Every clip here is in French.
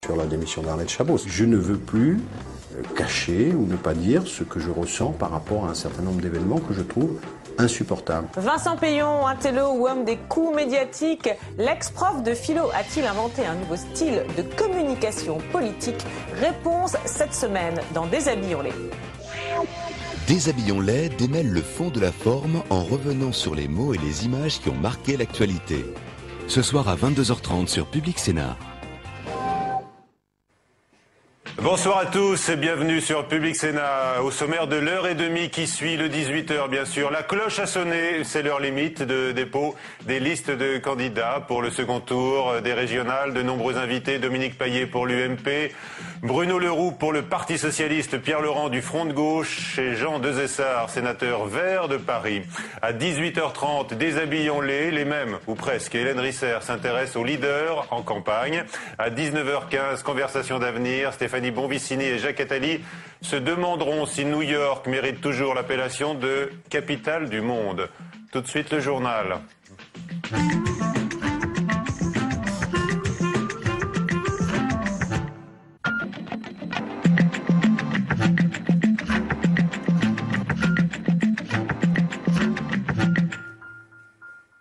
Sur la démission d'Arlette Chabot, je ne veux plus cacher ou ne pas dire ce que je ressens par rapport à un certain nombre d'événements que je trouve insupportables. Vincent Peillon, intello ou homme des coups médiatiques, l'ex-prof de philo a-t-il inventé un nouveau style de communication politique? Réponse cette semaine dans Déshabillons-les. Déshabillons-les démêle le fond de la forme en revenant sur les mots et les images qui ont marqué l'actualité. Ce soir à 22h30 sur Public Sénat. Bonsoir à tous et bienvenue sur Public Sénat. Au sommaire de l'heure et demie qui suit, le 18h bien sûr. La cloche a sonné, c'est l'heure limite de dépôt des listes de candidats pour le second tour des régionales. De nombreux invités, Dominique Paillet pour l'UMP, Bruno Leroux pour le Parti Socialiste, Pierre Laurent du Front de Gauche et Jean Desessard, sénateur vert de Paris. À 18h30, déshabillons-les, les mêmes ou presque. Hélène Risser s'intéresse aux leaders en campagne. À 19h15, conversation d'avenir, Stéphanie Bonvicini et Jacques Attali se demanderont si New York mérite toujours l'appellation de capitale du monde. Tout de suite le journal.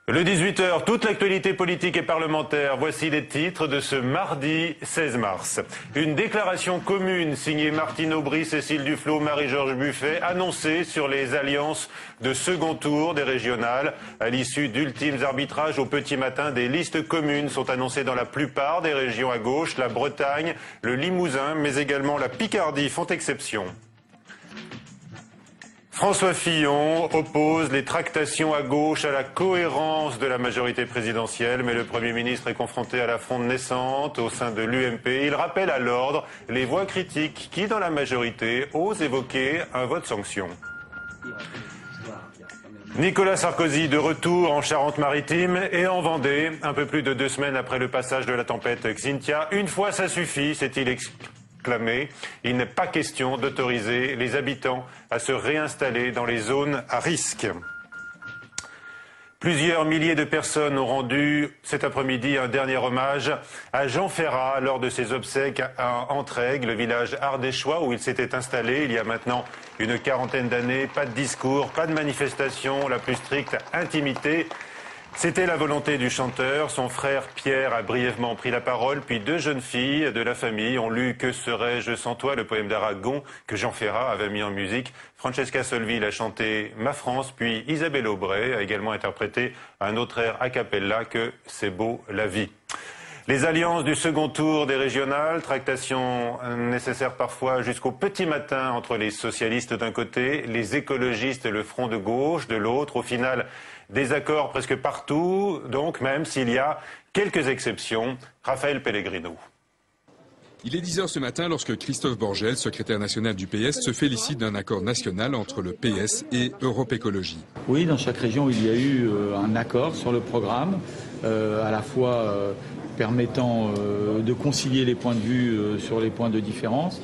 Le 18h, toute l'actualité politique et parlementaire. Voici les titres de ce mardi 16 mars. Une déclaration commune signée Martine Aubry, Cécile Duflot, Marie-Georges Buffet, annoncée sur les alliances de second tour des régionales. À l'issue d'ultimes arbitrages au petit matin, des listes communes sont annoncées dans la plupart des régions à gauche. La Bretagne, le Limousin, mais également la Picardie font exception. François Fillon oppose les tractations à gauche à la cohérence de la majorité présidentielle, mais le Premier ministre est confronté à la fronde naissante au sein de l'UMP. Il rappelle à l'ordre les voix critiques qui, dans la majorité, osent évoquer un vote sanction. Nicolas Sarkozy de retour en Charente-Maritime et en Vendée, un peu plus de 2 semaines après le passage de la tempête Xynthia. Une fois ça suffit, s'est-il exclamé. Il n'est pas question d'autoriser les habitants à se réinstaller dans les zones à risque. Plusieurs milliers de personnes ont rendu cet après-midi un dernier hommage à Jean Ferrat lors de ses obsèques à Entraigues, le village ardéchois où il s'était installé il y a maintenant une 40aine d'années. Pas de discours, pas de manifestation, la plus stricte intimité. C'était la volonté du chanteur. Son frère Pierre a brièvement pris la parole, puis 2 jeunes filles de la famille ont lu « Que serais-je sans toi ?» le poème d'Aragon que Jean Ferrat avait mis en musique. Francesca Solville a chanté « Ma France », puis Isabelle Aubray a également interprété un autre air a cappella que « C'est beau la vie ». Les alliances du second tour des régionales, tractations nécessaires parfois jusqu'au petit matin entre les socialistes d'un côté, les écologistes et le Front de gauche de l'autre. Au final, des accords presque partout, donc même s'il y a quelques exceptions. Raphaël Pellegrino. Il est 10h ce matin lorsque Christophe Borgel, secrétaire national du PS, se félicite d'un accord national entre le PS et Europe Écologie. Oui, dans chaque région, il y a eu un accord sur le programme, à la fois permettant de concilier les points de vue sur les points de différence,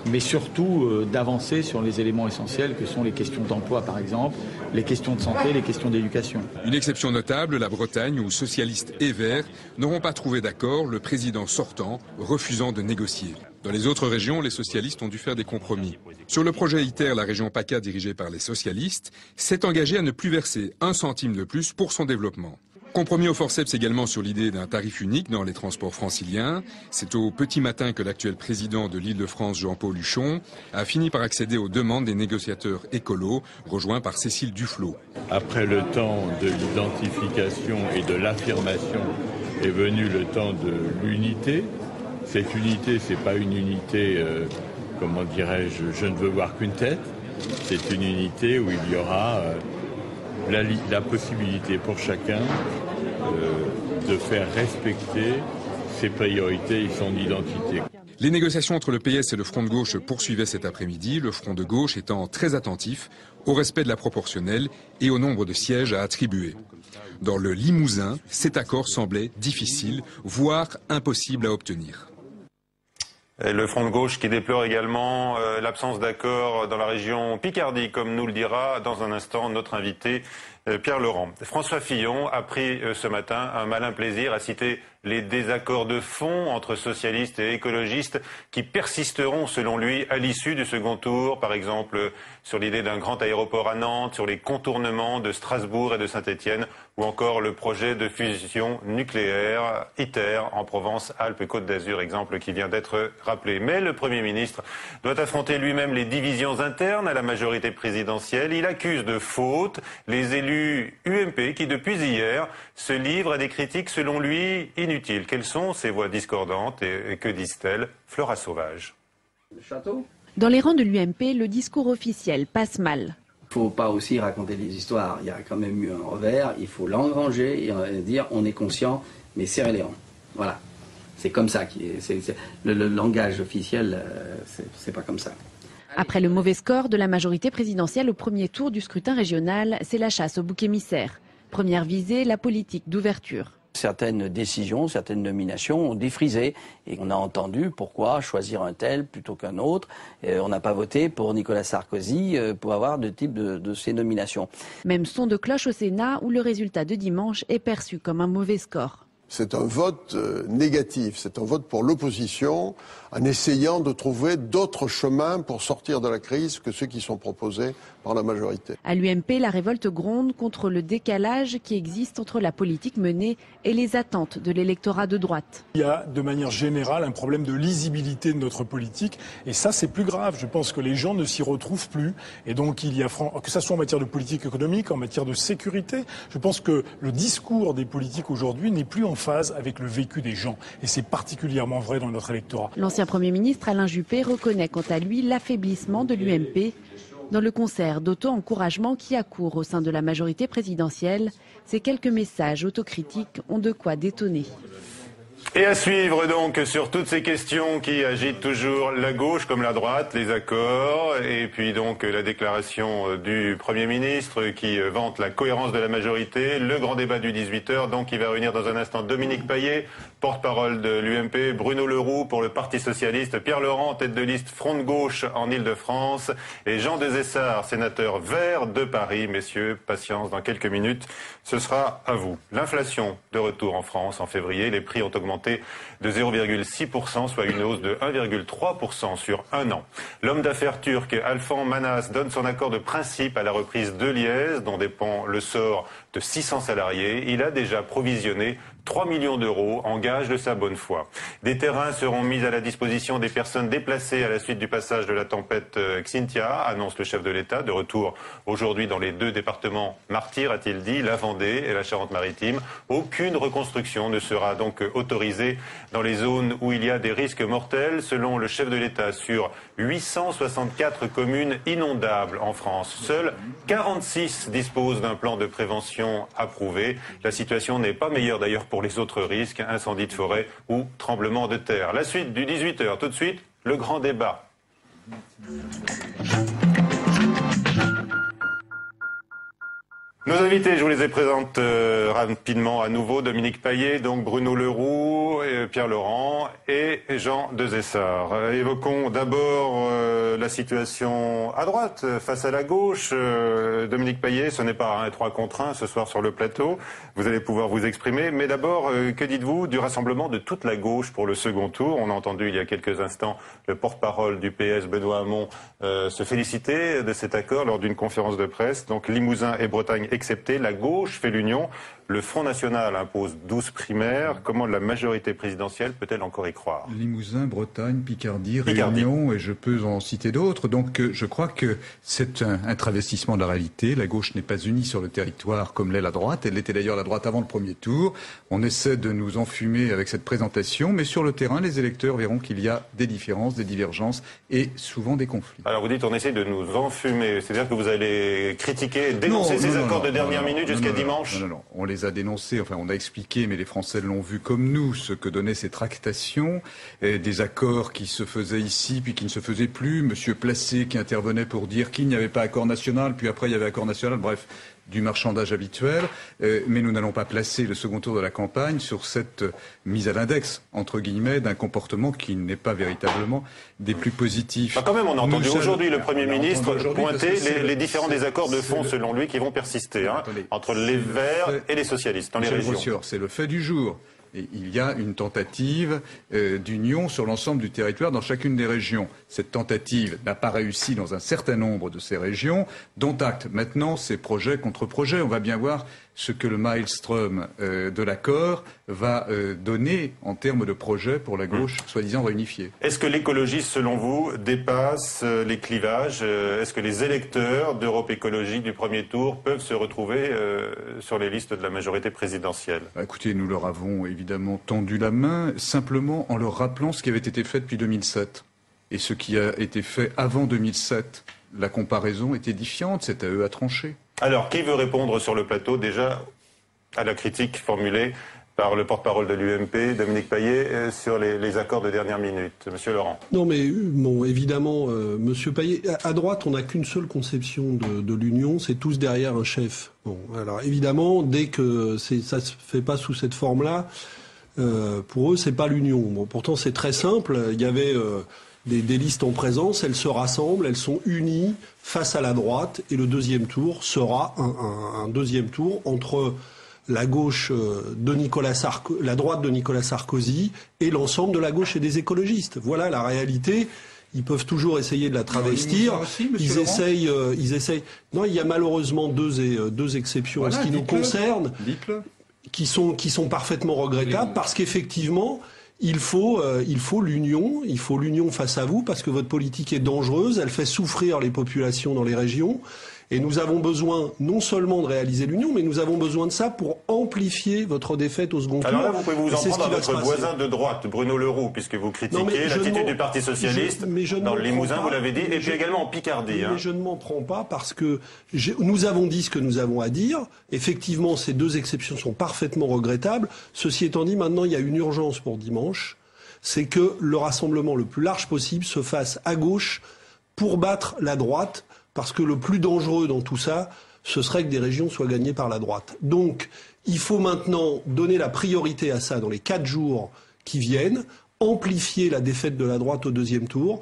mais surtout d'avancer sur les éléments essentiels que sont les questions d'emploi par exemple, les questions de santé, les questions d'éducation. Une exception notable, la Bretagne, où socialistes et verts n'auront pas trouvé d'accord, le président sortant refusant de négocier. Dans les autres régions, les socialistes ont dû faire des compromis. Sur le projet ITER, la région PACA, dirigée par les socialistes, s'est engagée à ne plus verser 1 centime de plus pour son développement. Compromis au forceps également sur l'idée d'un tarif unique dans les transports franciliens. C'est au petit matin que l'actuel président de l'Île-de-France, Jean-Paul Huchon, a fini par accéder aux demandes des négociateurs écolos, rejoints par Cécile Duflot. Après le temps de l'identification et de l'affirmation est venu le temps de l'unité. Cette unité, c'est pas une unité, comment dirais-je, je ne veux voir qu'une tête. C'est une unité où il y aura la possibilité pour chacun de faire respecter ses priorités et son identité. Les négociations entre le PS et le Front de gauche se poursuivaient cet après-midi, le Front de gauche étant très attentif au respect de la proportionnelle et au nombre de sièges à attribuer. Dans le Limousin, cet accord semblait difficile, voire impossible à obtenir. Et le Front de gauche qui déplore également l'absence d'accord dans la région Picardie, comme nous le dira dans un instant notre invité Pierre Laurent. François Fillon a pris ce matin un malin plaisir à citer les désaccords de fond entre socialistes et écologistes qui persisteront, selon lui, à l'issue du second tour, par exemple sur l'idée d'un grand aéroport à Nantes, sur les contournements de Strasbourg et de Saint-Étienne, ou encore le projet de fusion nucléaire ITER en Provence-Alpes-Côte d'Azur, exemple qui vient d'être rappelé. Mais le Premier ministre doit affronter lui-même les divisions internes à la majorité présidentielle. Il accuse de faute les élus UMP qui, depuis hier, se livrent à des critiques, selon lui, inutiles. Quelles sont ces voix discordantes et que disent-elles? Flora Sauvage. Dans les rangs de l'UMP, le discours officiel passe mal. Il ne faut pas aussi raconter des histoires. Il y a quand même eu un revers, il faut l'engranger et dire on est conscient, mais serrer les rangs. Voilà. C'est comme ça. Le langage officiel, c'est pas comme ça. Après le mauvais score de la majorité présidentielle au premier tour du scrutin régional, c'est la chasse au bouc émissaire. Première visée, la politique d'ouverture. Certaines décisions, certaines nominations ont défrisé. Et on a entendu pourquoi choisir un tel plutôt qu'un autre. On n'a pas voté pour Nicolas Sarkozy pour avoir de type de ces nominations. Même son de cloche au Sénat où le résultat de dimanche est perçu comme un mauvais score. C'est un vote négatif, c'est un vote pour l'opposition en essayant de trouver d'autres chemins pour sortir de la crise que ceux qui sont proposés par la majorité. À l'UMP, la révolte gronde contre le décalage qui existe entre la politique menée et les attentes de l'électorat de droite. Il y a de manière générale un problème de lisibilité de notre politique et ça c'est plus grave. Je pense que les gens ne s'y retrouvent plus et donc il y a, que ça soit en matière de politique économique, en matière de sécurité, je pense que le discours des politiques aujourd'hui n'est plus en phase avec le vécu des gens et c'est particulièrement vrai dans notre électorat. L'ancien Premier ministre Alain Juppé reconnaît quant à lui l'affaiblissement de l'UMP. Dans le concert d'auto-encouragement qui accourt au sein de la majorité présidentielle, ces quelques messages autocritiques ont de quoi détonner. Et à suivre donc sur toutes ces questions qui agitent toujours la gauche comme la droite, les accords, et puis donc la déclaration du Premier ministre qui vante la cohérence de la majorité, le grand débat du 18h, donc il va réunir dans un instant Dominique Paillet, porte-parole de l'UMP, Bruno Le Roux pour le Parti Socialiste, Pierre Laurent, tête de liste Front de Gauche en Ile-de-France, et Jean Desessard, sénateur vert de Paris. Messieurs, patience, dans quelques minutes, ce sera à vous. L'inflation de retour en France en février, les prix ont augmenté de 0,6%, soit une hausse de 1,3% sur un an. L'homme d'affaires turc Alfan Manas donne son accord de principe à la reprise de Liège, dont dépend le sort de 600 salariés. Il a déjà provisionné 3 millions d'euros en gage de sa bonne foi. Des terrains seront mis à la disposition des personnes déplacées à la suite du passage de la tempête Xynthia, annonce le chef de l'État, de retour aujourd'hui dans les deux départements martyrs, a-t-il dit, la Vendée et la Charente-Maritime. Aucune reconstruction ne sera donc autorisée dans les zones où il y a des risques mortels, selon le chef de l'État, sur 864 communes inondables en France. Seules 46 disposent d'un plan de prévention approuvé. La situation n'est pas meilleure d'ailleurs pour les autres risques, incendie de forêt ou tremblement de terre. La suite du 18h, tout de suite, le grand débat. Nos invités, je vous les présente rapidement à nouveau. Dominique Paillet, donc Bruno Le Roux, Pierre Laurent et Jean Desessard. Évoquons d'abord la situation à droite face à la gauche. Dominique Paillet, ce n'est pas un 3 contre 1 ce soir sur le plateau. Vous allez pouvoir vous exprimer. Mais d'abord, que dites-vous du rassemblement de toute la gauche pour le second tour? On a entendu il y a quelques instants le porte-parole du PS, Benoît Hamon, se féliciter de cet accord lors d'une conférence de presse. Donc Limousin et Bretagne excepté, la gauche fait l'union. Le Front National impose 12 primaires. Comment la majorité présidentielle peut-elle encore y croire? Limousin, Bretagne, Picardie, Réunion, et je peux en citer d'autres. Donc je crois que c'est un travestissement de la réalité. La gauche n'est pas unie sur le territoire comme l'est la droite. Elle était d'ailleurs la droite avant le premier tour. On essaie de nous enfumer avec cette présentation, mais sur le terrain, les électeurs verront qu'il y a des différences, des divergences et souvent des conflits. Alors vous dites on essaie de nous enfumer. C'est-à-dire que vous allez critiquer, dénoncer ces accords de dernière minute jusqu'à dimanche? Non. On les a dénoncés, enfin on a expliqué, mais les Français l'ont vu comme nous, ce que donnaient ces tractations, des accords qui se faisaient ici, puis qui ne se faisaient plus, Monsieur Placé qui intervenait pour dire qu'il n'y avait pas accord national, puis après il y avait accord national, bref, du marchandage habituel, mais nous n'allons pas placer le second tour de la campagne sur cette mise à l'index, entre guillemets, d'un comportement qui n'est pas véritablement des plus positifs. Quand même, on a entendu aujourd'hui le Premier ministre pointer les différents désaccords de fond, selon lui, qui vont persister entre les Verts et les socialistes dans les régions. C'est le fait du jour. Et il y a une tentative d'union sur l'ensemble du territoire dans chacune des régions. Cette tentative n'a pas réussi dans un certain nombre de ces régions, dont acte maintenant ces projets contre projets. On va bien voir ce que le maelstrom de l'accord va donner en termes de projets pour la gauche soi-disant réunifiée. Est-ce que l'écologie, selon vous, dépasse les clivages? Est-ce que les électeurs d'Europe Écologie du premier tour peuvent se retrouver sur les listes de la majorité présidentielle? Écoutez, nous leur avons évidemment tendu la main, simplement en leur rappelant ce qui avait été fait depuis 2007 et ce qui a été fait avant 2007. La comparaison est édifiante, c'est à eux à trancher. Alors, qui veut répondre sur le plateau déjà à la critique formulée par le porte-parole de l'UMP, Dominique Paillet, sur les accords de dernière minute? Monsieur Laurent. Non, mais bon, évidemment, Monsieur Paillet, à droite, on n'a qu'une seule conception de l'union, c'est tous derrière un chef. Bon, alors évidemment, dès que ça se fait pas sous cette forme-là, pour eux, c'est pas l'union. Bon, pourtant, c'est très simple. Il y avait des listes en présence, elles se rassemblent, elles sont unies face à la droite, et le deuxième tour sera un deuxième tour entre la gauche de la droite de Nicolas Sarkozy et l'ensemble de la gauche et des écologistes. Voilà la réalité. Ils peuvent toujours essayer de la travestir. Ils essayent. Non, il y a malheureusement deux exceptions en ce qui nous concerne, qui sont parfaitement regrettables, parce qu'effectivement, il faut l'union face à vous, parce que votre politique est dangereuse, elle fait souffrir les populations dans les régions, et nous avons besoin non seulement de réaliser l'union, mais nous avons besoin de ça pour amplifier votre défaite au second tour. Alors là, vous pouvez vous en prendre à votre voisin de droite, Bruno Le Roux, puisque vous critiquez l'attitude du Parti Socialiste dans le Limousin, vous l'avez dit, et puis également en Picardie. Mais je ne m'en prends pas, parce que nous avons dit ce que nous avons à dire. Effectivement, ces deux exceptions sont parfaitement regrettables. Ceci étant dit, maintenant, il y a une urgence pour dimanche. C'est que le rassemblement le plus large possible se fasse à gauche pour battre la droite, parce que le plus dangereux dans tout ça, ce serait que des régions soient gagnées par la droite. Donc, il faut maintenant donner la priorité à ça dans les 4 jours qui viennent, amplifier la défaite de la droite au deuxième tour,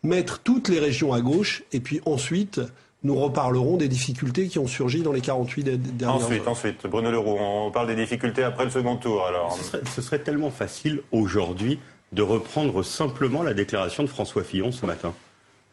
mettre toutes les régions à gauche, et puis ensuite, nous reparlerons des difficultés qui ont surgi dans les 48 dernières heures. Ensuite, Bruno Le Roux, on parle des difficultés après le second tour, alors. Ce serait tellement facile aujourd'hui de reprendre simplement la déclaration de François Fillon ce matin.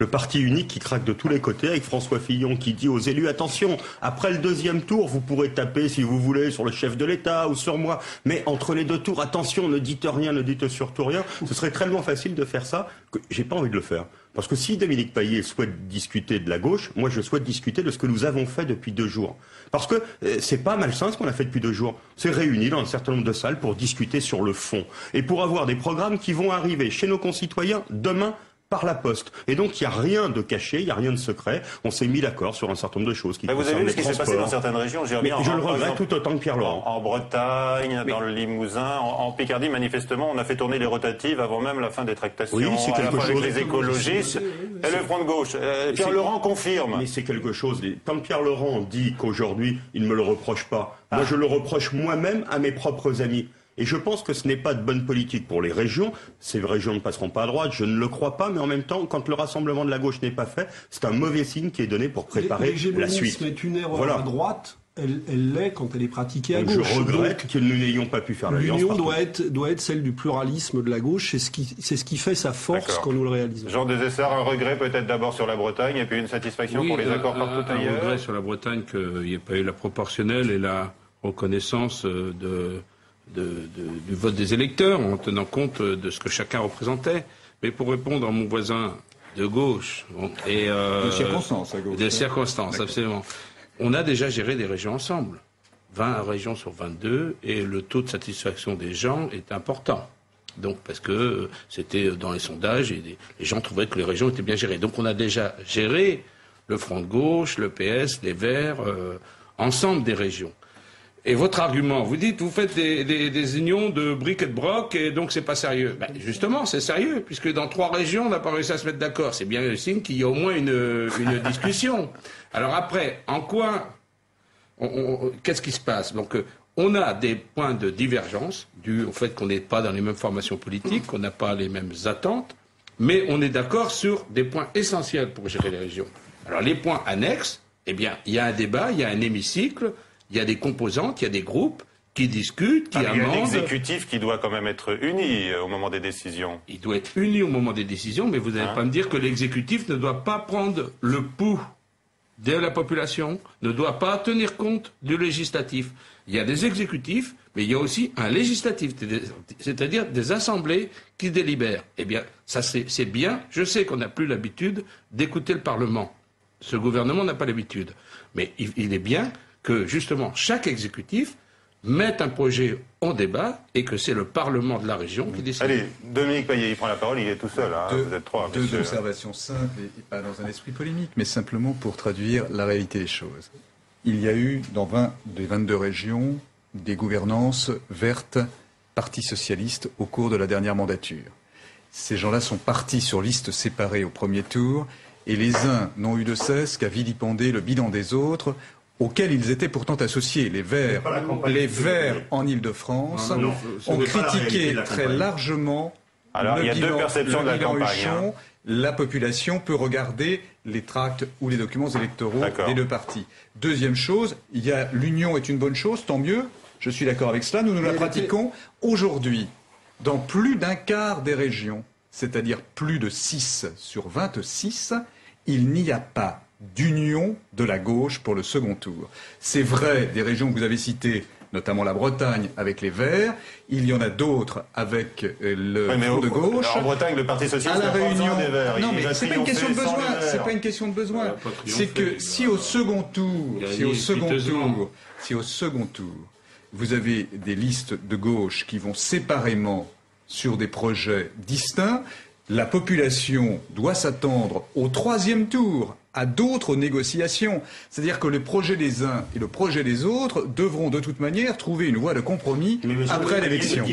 Le parti unique qui craque de tous les côtés, avec François Fillon qui dit aux élus, attention, après le deuxième tour, vous pourrez taper si vous voulez sur le chef de l'État ou sur moi, mais entre les deux tours, attention, ne dites rien, ne dites surtout rien. Ce serait tellement facile de faire ça que j'ai pas envie de le faire. Parce que si Dominique Paillet souhaite discuter de la gauche, moi je souhaite discuter de ce que nous avons fait depuis 2 jours. Parce que c'est pas malsain ce qu'on a fait depuis 2 jours. C'est réuni dans un certain nombre de salles pour discuter sur le fond. Et pour avoir des programmes qui vont arriver chez nos concitoyens demain, par la poste. Et donc, il n'y a rien de caché, il n'y a rien de secret. On s'est mis d'accord sur un certain nombre de choses qui concernent les transports. Vous avez vu ce qui s'est passé dans certaines régions, je le regrette tout autant que Pierre Laurent. En Bretagne, dans le Limousin, en Picardie, manifestement, on a fait tourner les rotatives avant même la fin des tractations. Oui, c'est quelque chose. Avec les écologistes et le Front de gauche. Pierre Laurent confirme. Mais c'est quelque chose. Quand Pierre Laurent dit qu'aujourd'hui, il ne me le reproche pas, moi je le reproche moi-même à mes propres amis. Et je pense que ce n'est pas de bonne politique pour les régions. Ces régions ne passeront pas à droite, je ne le crois pas, mais en même temps, quand le rassemblement de la gauche n'est pas fait, c'est un mauvais signe qui est donné pour préparer la suite. Est une erreur à droite, elle l'est quand elle est pratiquée à donc gauche. Je regrette que nous n'ayons pas pu faire l'alliance. L'union doit être celle du pluralisme de la gauche, c'est ce qui fait sa force quand nous le réalisons. Jean Desessard, un regret peut-être d'abord sur la Bretagne et puis une satisfaction pour les accords partout ailleurs. Un regret sur la Bretagne qu'il n'y ait pas eu la proportionnelle et la reconnaissance du vote des électeurs, en tenant compte de ce que chacun représentait. Mais pour répondre à mon voisin de gauche, et des circonstances à gauche. Des circonstances, absolument. On a déjà géré des régions ensemble. 20 régions sur 22, et le taux de satisfaction des gens est important. Donc, parce que c'était dans les sondages, et les gens trouvaient que les régions étaient bien gérées. Donc on a déjà géré le Front de gauche, le PS, les Verts, ensemble des régions. Et votre argument, vous dites, vous faites des unions de briques et de broc, et donc c'est pas sérieux. Ben, justement, c'est sérieux, puisque dans 3 régions, on n'a pas réussi à se mettre d'accord. C'est bien le signe qu'il y a au moins une discussion. Alors après, en quoi qu'est-ce qui se passe? Donc, on a des points de divergence dus au fait qu'on n'est pas dans les mêmes formations politiques, qu'on n'a pas les mêmes attentes, mais on est d'accord sur des points essentiels pour gérer les régions. Alors, les points annexes, eh bien, il y a un débat, il y a un hémicycle, il y a des composantes, il y a des groupes qui discutent, qui amendent. Il y a un exécutif qui doit quand même être uni au moment des décisions. Il doit être uni au moment des décisions, mais vous n'allez pas me dire que l'exécutif ne doit pas prendre le pouls de la population, ne doit pas tenir compte du législatif. Il y a des exécutifs, mais il y a aussi un législatif, c'est-à-dire des assemblées qui délibèrent. Eh bien, ça c'est bien. Je sais qu'on n'a plus l'habitude d'écouter le Parlement. Ce gouvernement n'a pas l'habitude. Mais il est bien que, justement, chaque exécutif mette un projet en débat et que c'est le Parlement de la région qui décide. Allez, Dominique Payet, il prend la parole, il est tout seul, hein, vous êtes trois. Deux observations simples et pas dans un esprit polémique, mais simplement pour traduire la réalité des choses. Il y a eu dans 20 des 22 régions des gouvernances vertes Parti socialiste au cours de la dernière mandature. Ces gens-là sont partis sur liste séparée au premier tour et les uns n'ont eu de cesse qu'à vilipender le bilan des autres auxquels ils étaient pourtant associés. Les Verts en Île-de-France ont critiqué très largement il y a deux perceptions de la campagne. La population peut regarder les tracts ou les documents électoraux des deux partis. Deuxième chose, l'union est une bonne chose, tant mieux. Je suis d'accord avec cela, nous la pratiquons. Aujourd'hui, dans plus d'un quart des régions, c'est-à-dire plus de 6 sur 26, il n'y a pas d'union de la gauche pour le second tour. C'est vrai des régions que vous avez citées, notamment la Bretagne avec les Verts. Il y en a d'autres avec le Front de gauche. En Bretagne, le Parti socialiste à la Réunion des Verts. Non, mais c'est pas une question de besoin. C'est pas une question de besoin. C'est que si au second tour, vous avez des listes de gauche qui vont séparément sur des projets distincts, la population doit s'attendre au troisième tour à d'autres négociations. C'est-à-dire que le projet des uns et le projet des autres devront de toute manière trouver une voie de compromis après l'élection.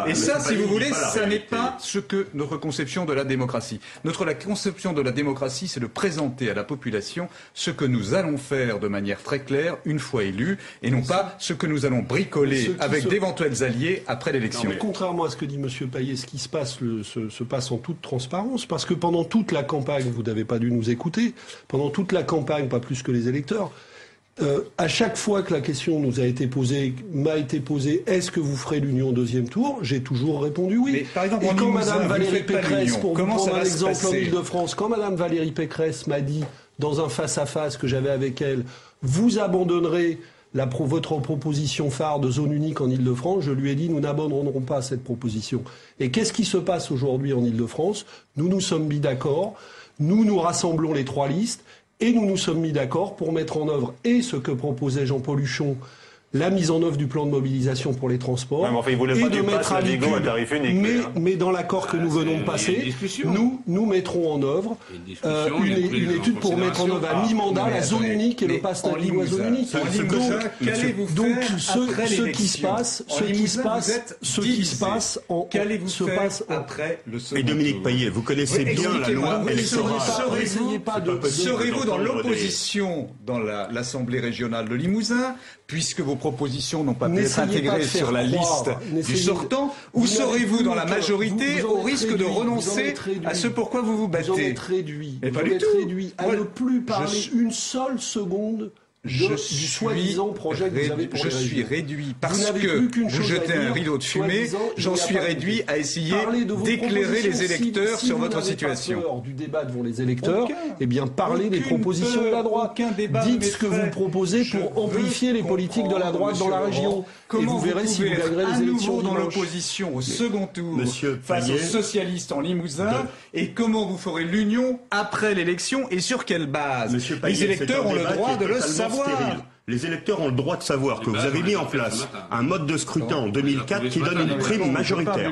Et ça, si vous voulez, ça n'est pas ce que notre conception de la démocratie. La conception de la démocratie, c'est de présenter à la population ce que nous allons faire de manière très claire une fois élus, et non pas ce que nous allons bricoler avec d'éventuels alliés après l'élection. Contrairement à ce que dit M. Payet, ce qui se passe se passe en toute transparence, parce que pendant toute la campagne, vous n'avez pas dû nous écouter, pendant toute la campagne, pas plus que les électeurs, à chaque fois que la question m'a été posée, est-ce que vous ferez l'union au deuxième tour, j'ai toujours répondu oui. Mais, par exemple, et quand Mme Valérie Pécresse, pour vous prendre un exemple en Ile-de-France, quand Mme Valérie Pécresse m'a dit, dans un face-à-face que j'avais avec elle, vous abandonnerez votre proposition phare de zone unique en Ile-de-France, je lui ai dit, nous n'abandonnerons pas cette proposition. Et qu'est-ce qui se passe aujourd'hui en Ile-de-France? Nous nous sommes mis d'accord. Nous rassemblons les trois listes et nous nous sommes mis d'accord pour mettre en œuvre et ce que proposait Jean-Paul Huchon, la mise en œuvre du plan de mobilisation pour les transports, et de mettre à l'étude, mais dans l'accord que nous venons de passer, nous mettrons en œuvre une étude pour mettre en œuvre à mi-mandat la zone unique et le pass Navigo à zone unique. Donc ce qui se passe après le second. Et Dominique Payet, vous connaissez bien la loi électorale. Serez-vous dans l'opposition dans l'Assemblée régionale de Limousin, puisque vos propositions n'ont pas pu être intégrées sur la liste du sortant, ou serez-vous dans la majorité au risque de renoncer à ce pourquoi vous vous battez? Vous en êtes réduit à ne plus parler une seule seconde du soi-disant projet que vous avez pour les régions. Je suis réduit parce que vous jetez un rideau de fumée, j'en suis réduit à essayer d'éclairer les électeurs sur votre situation. Si vous n'avez pas peur du débat devant les électeurs, eh bien parlez des propositions de la droite. Dites ce que vous proposez pour amplifier les politiques de la droite dans la région. Et vous verrez si vous gagnerez les élections dans l'opposition au second tour face aux socialistes en Limousin, et comment vous ferez l'union après l'élection et sur quelle base? Les électeurs ont le droit de le savoir. Les électeurs ont le droit de savoir que vous avez mis en place un mode de scrutin en 2004 qui donne une prime majoritaire.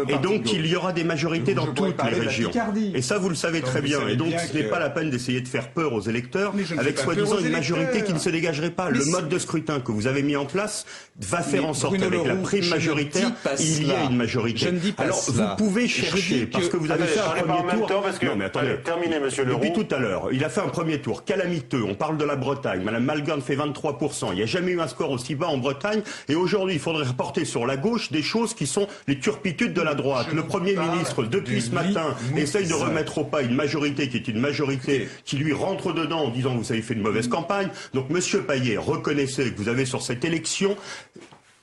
Et donc il y aura des majorités dans toutes les régions. Et ça vous le savez très bien. Et donc ce n'est pas la peine d'essayer de faire peur aux électeurs avec soi-disant une majorité qui ne se dégagerait pas. Le mode de scrutin que vous avez mis en place va faire en sorte qu'avec la prime majoritaire, il y a une majorité. Alors vous pouvez chercher, parce que vous avez fait un premier tour. Non mais attendez, terminez monsieur Leroux. Depuis tout à l'heure, il a fait un premier tour calamiteux. On parle de la Bretagne. Madame Malgand fait fait 23%. Il n'y a jamais eu un score aussi bas en Bretagne. Et aujourd'hui, il faudrait reporter sur la gauche des choses qui sont les turpitudes de la droite. Le Premier ministre, depuis ce matin, essaye de remettre au pas une majorité qui est une majorité qui lui rentre dedans en disant vous avez fait une mauvaise campagne. Donc, Monsieur Payet, reconnaissez que vous avez sur cette élection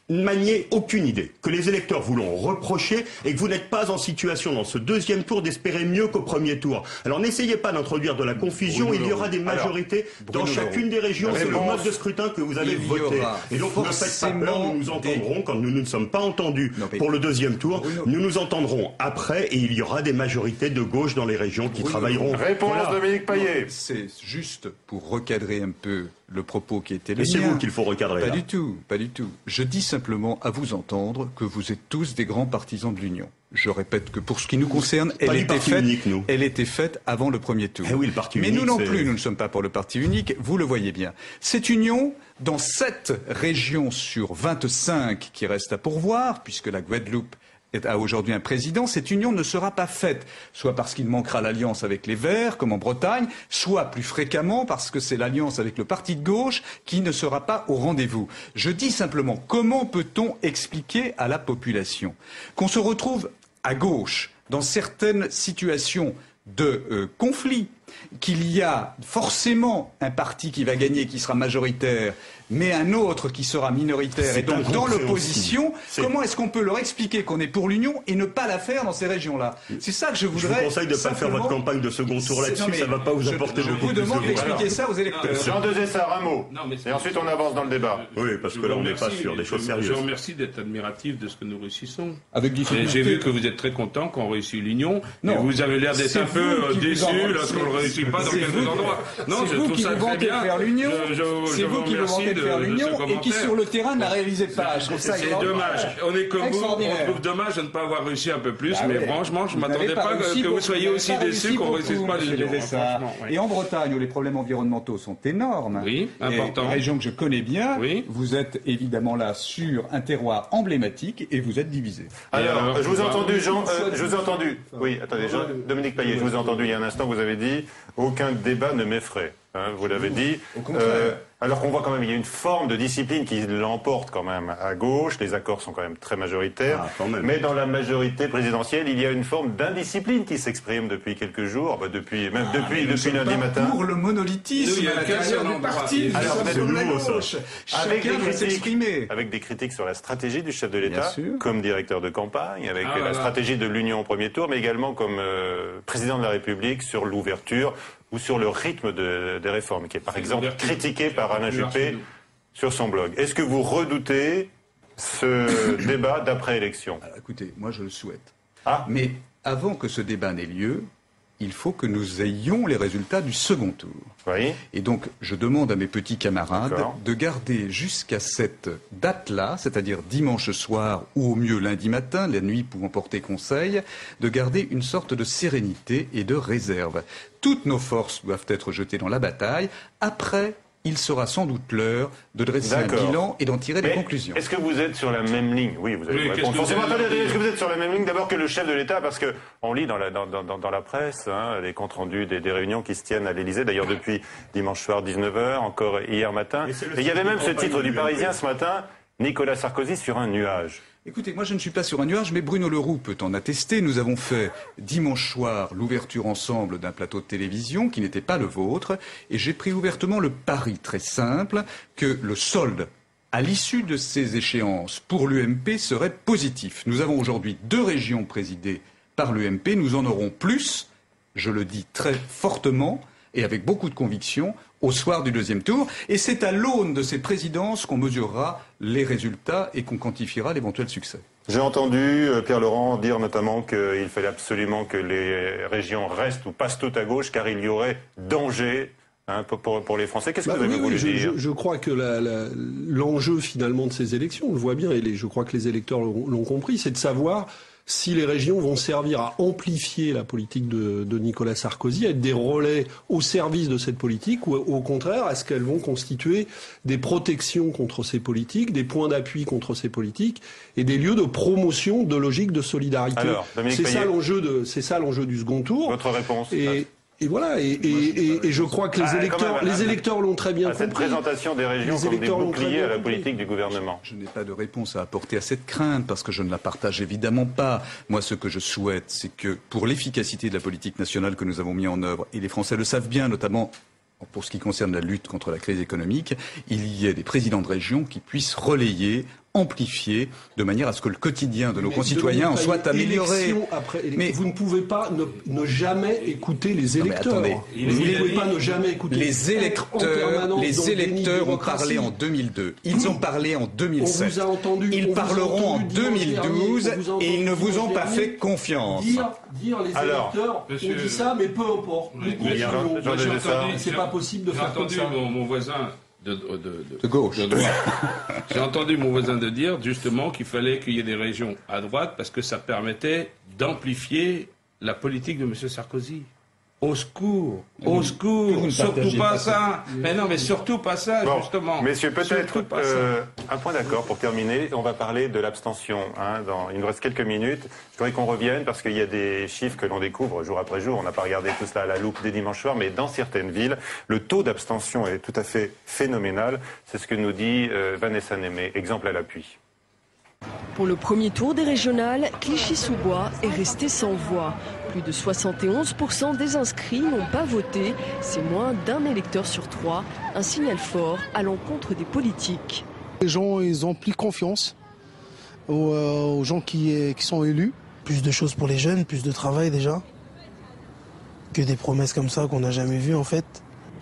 manier aucune idée, que les électeurs vous l'ont reproché et que vous n'êtes pas en situation dans ce deuxième tour d'espérer mieux qu'au premier tour. Alors n'essayez pas d'introduire de la confusion, il y aura des majorités dans chacune des régions, c'est le mode de scrutin que vous avez voté. Et donc ne faites pas peur, nous nous entendrons quand nous ne sommes pas entendus pour le deuxième tour, nous nous entendrons après et il y aura des majorités de gauche dans les régions qui travailleront. Réponse Dominique Payet. C'est juste pour recadrer un peu le propos qui était le mien. Mais c'est vous qu'il faut recadrer. Pas là. du tout, pas du tout. Je dis simplement à vous entendre que vous êtes tous des grands partisans de l'Union. Je répète que pour ce qui nous concerne, elle était faite avant le premier tour. Eh oui, le parti unique, mais nous non plus, nous ne sommes pas pour le parti unique, vous le voyez bien. Cette union, dans 7 régions sur 25 qui restent à pourvoir, puisque la Guadeloupe a aujourd'hui un président, cette union ne sera pas faite, soit parce qu'il manquera l'alliance avec les Verts, comme en Bretagne, soit plus fréquemment parce que c'est l'alliance avec le parti de gauche qui ne sera pas au rendez-vous. Je dis simplement, comment peut-on expliquer à la population qu'on se retrouve à gauche dans certaines situations de conflit, qu'il y a forcément un parti qui va gagner, qui sera majoritaire, mais un autre qui sera minoritaire et donc dans l'opposition, comment est-ce qu'on peut leur expliquer qu'on est pour l'Union et ne pas la faire dans ces régions-là? C'est ça que je voudrais. Je vous conseille de ne pas faire votre campagne de second tour là-dessus, ça ne va pas vous apporter beaucoup plus de voix. Je vous demande d'expliquer ça aux électeurs. Jean Desessard, un mot. Et ensuite on avance dans le débat. Oui, parce que là on n'est pas sur des choses sérieuses. Je vous remercie d'être admiratif de ce que nous réussissons. Avec difficulté. J'ai vu que vous êtes très content qu'on réussit l'Union. Et vous avez l'air d'être un peu déçu lorsqu'on ne le réussit pas dans quelques endroits. Non, je trouve ça très bien. C'est vous qui vous vantez de faire l'Union et qui sur le terrain ne la réalisez pas. C'est dommage. On est comme vous. On trouve dommage de ne pas avoir réussi un peu plus, mais franchement, je ne m'attendais pas que vous soyez aussi déçus qu'on ne réussisse pas l'Union. Et en Bretagne, où les problèmes environnementaux sont énormes, important. Région que je connais bien, vous êtes évidemment là sur un terroir emblématique et vous êtes divisé. Alors, je vous ai entendu, Jean, je vous ai entendu. Oui, attendez, Dominique Payet, je vous ai entendu il y a un instant, vous avez dit aucun débat ne m'effraie. Vous l'avez dit. Au contraire. Alors qu'on voit quand même, il y a une forme de discipline qui l'emporte quand même à gauche. Les accords sont quand même très majoritaires. Mais dans la majorité présidentielle, il y a une forme d'indiscipline qui s'exprime depuis quelques jours, depuis lundi matin. Pour le monolithisme à l'intérieur du parti. Alors, sur la gauche. Avec des critiques sur la stratégie du chef de l'État, comme directeur de campagne, avec la stratégie de l'Union au premier tour, mais également comme président de la République sur l'ouverture ou sur le rythme des réformes, qui est par exemple critiqué par Alain Juppé sur son blog. Est-ce que vous redoutez ce débat d'après-élection? Écoutez, moi je le souhaite. Mais avant que ce débat n'ait lieu, il faut que nous ayons les résultats du second tour. Et donc, je demande à mes petits camarades de garder jusqu'à cette date-là, c'est-à-dire dimanche soir ou au mieux lundi matin, la nuit pouvant porter conseil, de garder une sorte de sérénité et de réserve. Toutes nos forces doivent être jetées dans la bataille. Après, il sera sans doute l'heure de dresser un bilan et d'en tirer des conclusions. Est-ce que vous êtes sur la même ligne? Oui, vous allez répondre. Est-ce que vous êtes sur la même ligne d'abord que le chef de l'État? Parce que on lit dans la presse les comptes rendus des réunions qui se tiennent à l'Élysée, d'ailleurs depuis dimanche soir 19h, encore hier matin. Et il y avait même ce titre du Parisien ce matin, Nicolas Sarkozy sur un nuage. Écoutez, moi je ne suis pas sur un nuage, mais Bruno Leroux peut en attester. Nous avons fait dimanche soir l'ouverture ensemble d'un plateau de télévision qui n'était pas le vôtre, et j'ai pris ouvertement le pari très simple que le solde à l'issue de ces échéances pour l'UMP serait positif. Nous avons aujourd'hui 2 régions présidées par l'UMP, nous en aurons plus, je le dis très fortement et avec beaucoup de conviction, au soir du deuxième tour. Et c'est à l'aune de ces présidences qu'on mesurera les résultats et qu'on quantifiera l'éventuel succès. J'ai entendu Pierre Laurent dire notamment qu'il fallait absolument que les régions restent ou passent toutes à gauche car il y aurait danger pour les Français. Qu'est-ce que vous avez voulu dire? Je crois que l'enjeu finalement de ces élections, on le voit bien, et je crois que les électeurs l'ont compris, c'est de savoir si les régions vont servir à amplifier la politique de Nicolas Sarkozy, à être des relais au service de cette politique, ou au contraire, est-ce qu'elles vont constituer des protections contre ces politiques, des points d'appui contre ces politiques, et des lieux de promotion de logique de solidarité. Alors, c'est ça l'enjeu du second tour. Votre réponse? Et voilà, et je crois que les électeurs l'ont très bien compris. Cette présentation des régions comme des boucliers à la politique du gouvernement. Je n'ai pas de réponse à apporter à cette crainte parce que je ne la partage évidemment pas. Moi, ce que je souhaite, c'est que pour l'efficacité de la politique nationale que nous avons mis en œuvre, et les Français le savent bien, notamment pour ce qui concerne la lutte contre la crise économique, il y ait des présidents de région qui puissent relayer, amplifier, de manière à ce que le quotidien de nos concitoyens en soit amélioré. Mais vous ne pouvez pas ne jamais écouter les électeurs. Vous ne pouvez pas ne jamais écouter. Les électeurs ont parlé en 2002. Ils ont parlé en 2007. On vous a entendu. Ils parleront en 2012 et ils ne vous ont pas fait confiance. Dire les électeurs, on dit ça, mais peu importe. C'est pas possible de faire comme ça. J'ai entendu mon voisin de gauche. De droite. J'ai entendu mon voisin dire justement qu'il fallait qu'il y ait des régions à droite parce que ça permettait d'amplifier la politique de M. Sarkozy. Au secours, surtout pas ça. Mais non, mais surtout pas ça, justement. Messieurs, peut-être un point d'accord pour terminer. On va parler de l'abstention. Il nous reste quelques minutes. Je voudrais qu'on revienne parce qu'il y a des chiffres que l'on découvre jour après jour. On n'a pas regardé tout cela à la loupe dès dimanche soir, mais dans certaines villes, le taux d'abstention est tout à fait phénoménal. C'est ce que nous dit Vanessa Némé. Exemple à l'appui. Pour le premier tour des régionales, Clichy-sous-Bois est resté sans voix. Plus de 71% des inscrits n'ont pas voté. C'est moins d'un électeur sur 3. Un signal fort à l'encontre des politiques. Les gens, ils ont plus confiance aux gens qui sont élus. Plus de choses pour les jeunes, plus de travail déjà. Que des promesses comme ça qu'on n'a jamais vues en fait.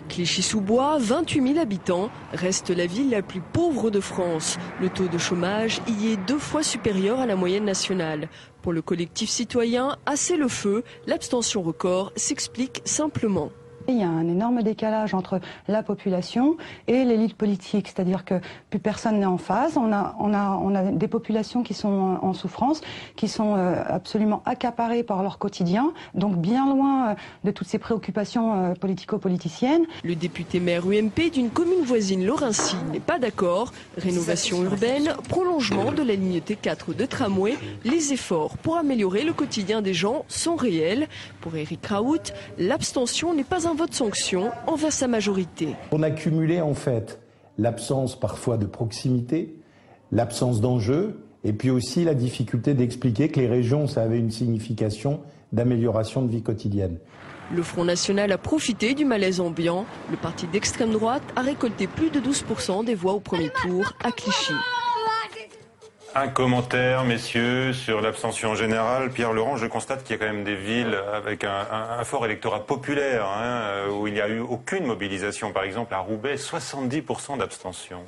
Clichy-sous-Bois, 28 000 habitants, reste la ville la plus pauvre de France. Le taux de chômage y est 2 fois supérieur à la moyenne nationale. Pour le collectif citoyen Assez le feu, l'abstention record s'explique simplement. Il y a un énorme décalage entre la population et l'élite politique, c'est-à-dire que plus personne n'est en phase. On a des populations qui sont en souffrance, qui sont absolument accaparées par leur quotidien, donc bien loin de toutes ces préoccupations politico-politiciennes. Le député maire UMP d'une commune voisine Laurency n'est pas d'accord. Rénovation urbaine, prolongement de la ligne T4 de tramway, les efforts pour améliorer le quotidien des gens sont réels. Pour Éric Raoult, l'abstention n'est pas un vote sanction envers sa majorité. On a cumulé en fait l'absence parfois de proximité, l'absence d'enjeu et puis aussi la difficulté d'expliquer que les régions, ça avait une signification d'amélioration de vie quotidienne. Le Front National a profité du malaise ambiant. Le parti d'extrême droite a récolté plus de 12% des voix au premier tour à Clichy. Un commentaire, messieurs, sur l'abstention en général. Pierre Laurent, je constate qu'il y a quand même des villes avec un fort électorat populaire, où il n'y a eu aucune mobilisation. Par exemple, à Roubaix, 70% d'abstention.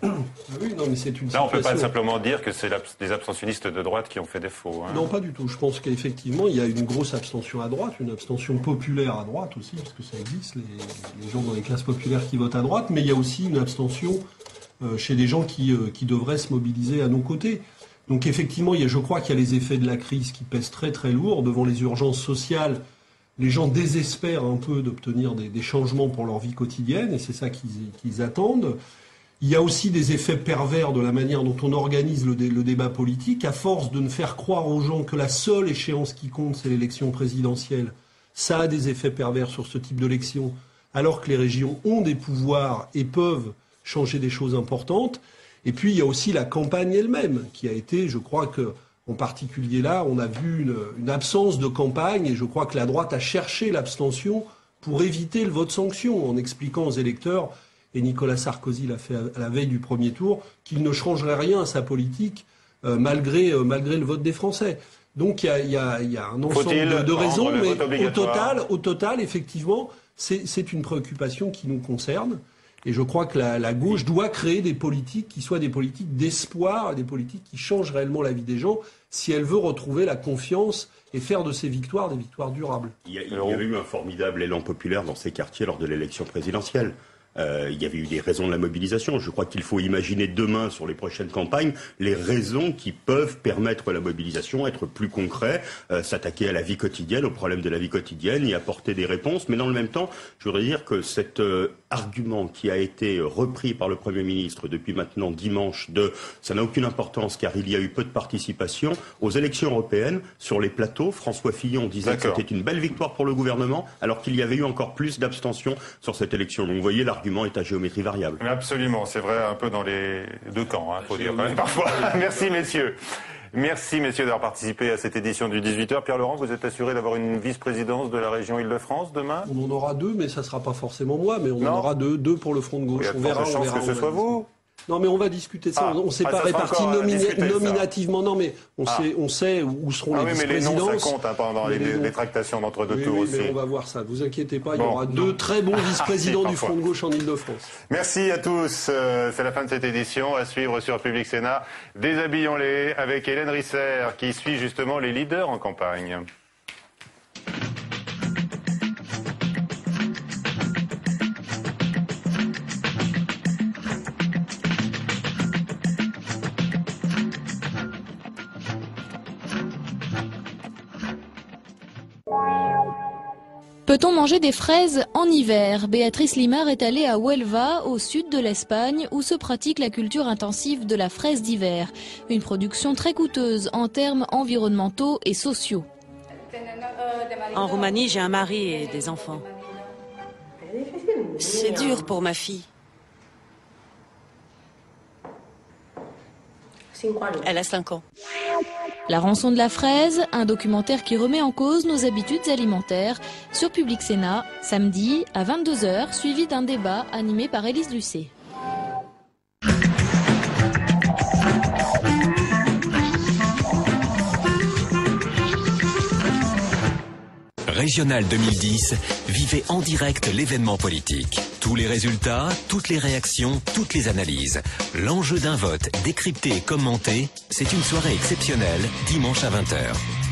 Oui, non, mais c'est une Là, on ne peut pas simplement dire que c'est les abstentionnistes de droite qui ont fait défaut. Non, pas du tout. Je pense qu'effectivement, il y a une grosse abstention à droite, une abstention populaire à droite aussi, parce que ça existe, les gens dans les classes populaires qui votent à droite, mais il y a aussi une abstention chez des gens qui devraient se mobiliser à nos côtés. Donc effectivement, je crois qu'il y a les effets de la crise qui pèsent très très lourd. Devant les urgences sociales, les gens désespèrent un peu d'obtenir des changements pour leur vie quotidienne, et c'est ça qu'ils attendent. Il y a aussi des effets pervers de la manière dont on organise le débat politique. À force de ne faire croire aux gens que la seule échéance qui compte, c'est l'élection présidentielle, ça a des effets pervers sur ce type d'élection, alors que les régions ont des pouvoirs et peuvent changer des choses importantes. Et puis il y a aussi la campagne elle-même, qui a été, je crois que, en particulier là, on a vu une absence de campagne, et je crois que la droite a cherché l'abstention pour éviter le vote sanction, en expliquant aux électeurs, et Nicolas Sarkozy l'a fait à la veille du premier tour, qu'il ne changerait rien à sa politique malgré le vote des Français. Donc il y a un ensemble de raisons, mais au total, effectivement, c'est une préoccupation qui nous concerne. Et je crois que la gauche doit créer des politiques qui soient des politiques d'espoir, des politiques qui changent réellement la vie des gens, si elle veut retrouver la confiance et faire de ces victoires des victoires durables. Il y a eu un formidable élan populaire dans ces quartiers lors de l'élection présidentielle. Il y avait eu des raisons de la mobilisation. Je crois qu'il faut imaginer demain, sur les prochaines campagnes, les raisons qui peuvent permettre la mobilisation, être plus concret, s'attaquer à la vie quotidienne, aux problèmes de la vie quotidienne, y apporter des réponses. Mais dans le même temps, je voudrais dire que cet argument qui a été repris par le Premier ministre depuis maintenant dimanche ça n'a aucune importance car il y a eu peu de participation aux élections européennes. Sur les plateaux, François Fillon disait que c'était une belle victoire pour le gouvernement alors qu'il y avait eu encore plus d'abstention sur cette élection. Donc vous voyez, l'argument est à géométrie variable. Absolument, c'est vrai un peu dans les deux camps, faut dire quand même parfois. Merci messieurs. Merci messieurs d'avoir participé à cette édition du 18h. Pierre-Laurent, vous êtes assuré d'avoir une vice-présidence de la région Île-de-France demain? On en aura deux, mais ça ne sera pas forcément moi, mais on en aura deux pour le Front de gauche. Il y a de chances que ce soit vous. Non, mais on va discuter de ça. On ne s'est pas réparti nominativement. Non, mais on sait où seront les vice-présidences. Mais les noms, ça compte pendant les tractations d'entre-deux tours aussi. Mais on va voir ça. Ne vous inquiétez pas, il y aura deux très bons vice-présidents du Front de gauche en Île-de-France. Merci à tous. C'est la fin de cette édition. À suivre sur Public Sénat. Déshabillons-les avec Hélène Risser qui suit justement les leaders en campagne. Peut-on manger des fraises en hiver? Béatrice Limard est allée à Huelva, au sud de l'Espagne, où se pratique la culture intensive de la fraise d'hiver. Une production très coûteuse en termes environnementaux et sociaux. En Roumanie, j'ai un mari et des enfants. C'est dur pour ma fille. Elle a 5 ans. La rançon de la fraise, un documentaire qui remet en cause nos habitudes alimentaires, sur Public Sénat, samedi à 22h, suivi d'un débat animé par Élise Lucet. Régional 2010, vivez en direct l'événement politique. Tous les résultats, toutes les réactions, toutes les analyses. L'enjeu d'un vote décrypté et commenté, c'est une soirée exceptionnelle, dimanche à 20h.